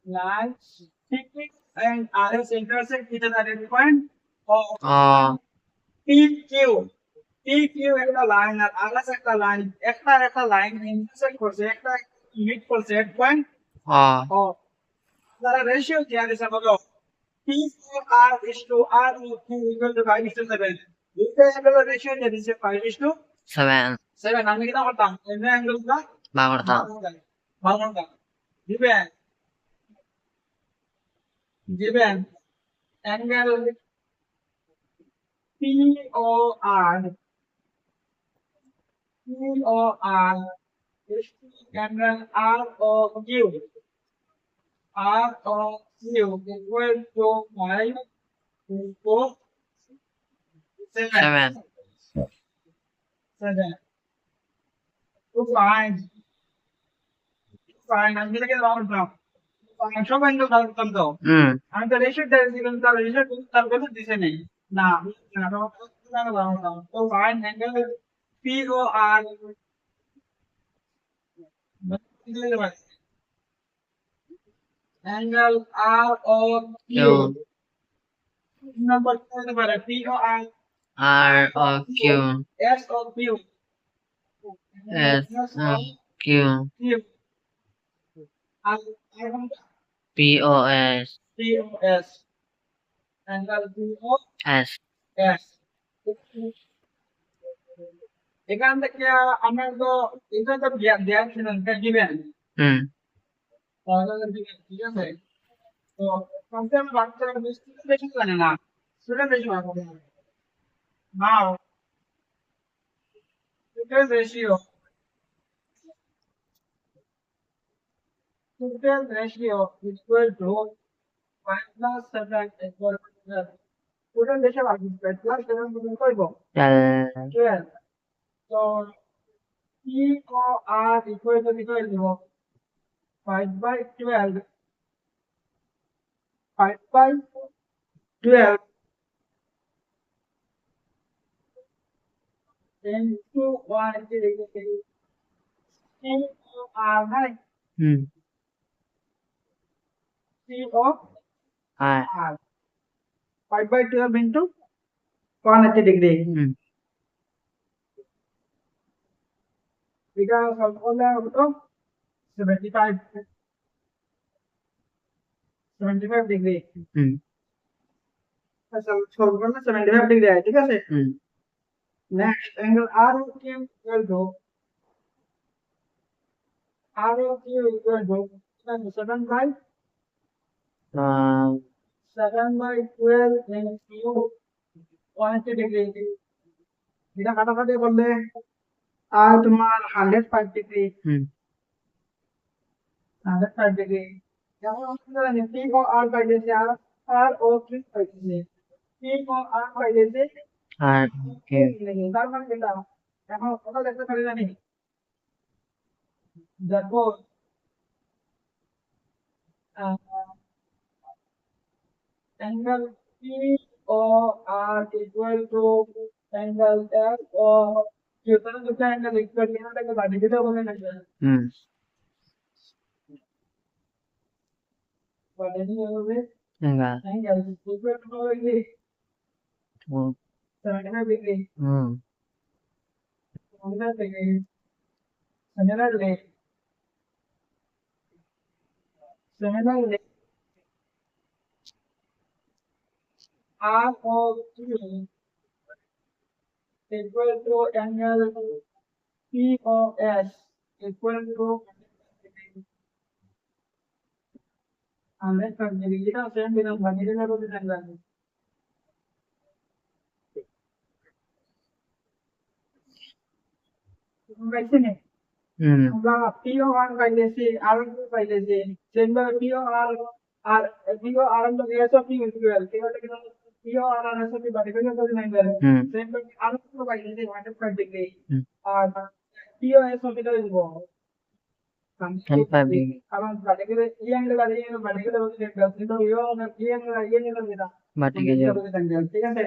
line PQ and RS intersect with an identity point of PQ. PQ একটা line আর RS একটা line, একটা line intersect করছে, একটা meet করছে এক পয়েন্ট ও তারা রেশিও দেয়া দিছে বলো P4R is to R O Q equal to 5:7. দুইটা অ্যাঙ্গেল রেশিও দিয়ে দিছে 5:7 7 আমি কিনা করতাম এমনি অ্যাঙ্গেলটা বাংলাটা ভাঙনটা দিবেন দিবেন angle POR POR is to angle ROQ ROQ equal to 5 into 7 7 to find আমি এটাকে করতাম সব অ্যাঙ্গেল করতাম তো আমি তো রেশিও দিয়েছিলাম তার রেশিও তার কথা দিছে নেই না তো fine angle POR angle ROQ নম্বর হতে পারে POR ROQ SOQ SOQ আর POS POS angle POS S এখান থেকে আমরা তো এটা তো ধ্যান ছিল দিবেন ঠিক আছে তো কমসে কম বাচ্চারা স্টুডেন্ট বেশি জানে না স্টুডেন্ট বেশি হবে নাও student ratio equal to 5 plus 7 equal to 12 student ratio R 5 plus 7 equal করব 12 so POR equal to 5 by 12 5 by 12 into 1 POR right POR 5 by 12 into 180 degree এটা সলভ করলে হতো 75 ডিগ্রি সলভ করলে 75 ডিগ্রি হয় ঠিক আছে next angle ROQ equal to 7 by 12 into 180 degree এটা কাটাকাটি করলে আর তোমার 105 ডিগ্রি 105 ডিগ্রি যেমন আমরা P ও R পাইতেছি আর ও কি পাইতেছি P ও R পাইতেছি তার মানে এটা এখন কথা দেখতে পারি জানি দেখো angle POR equal to angle FOQ তাহলে দুটো অ্যাঙ্গেল ইকুয়াল এটাকে বাড়ি দিতে বলে না বাড়ি দিতে হবে অ্যাঙ্গেল ইকুয়াল টু হবে 75 degree similarly ROQ equal to angle POS equal to 105 degree এটা সেম দিলাম বাকি দিলে বলতে জানলাম পাইছেন আমরা POR পাইলেছি ROQ পাইলেছি সেমভাবে POR আর POR এর লগে SOQ ইকুয়াল এটা কিন্তু POR আর SOQ বাকি দিলে বলতে জানলাম সেমভাবে ROQ পাইলেছি 105 ডিগ্রি আর POS ওটা দিব 105 ডিগ্রি কারণ বাকি দিলে এই অ্যাঙ্গেল আর এই অ্যাঙ্গেল বাকি দিলে বলতে জানলাম কিন্তু এই অ্যাঙ্গেল ঠিক আছে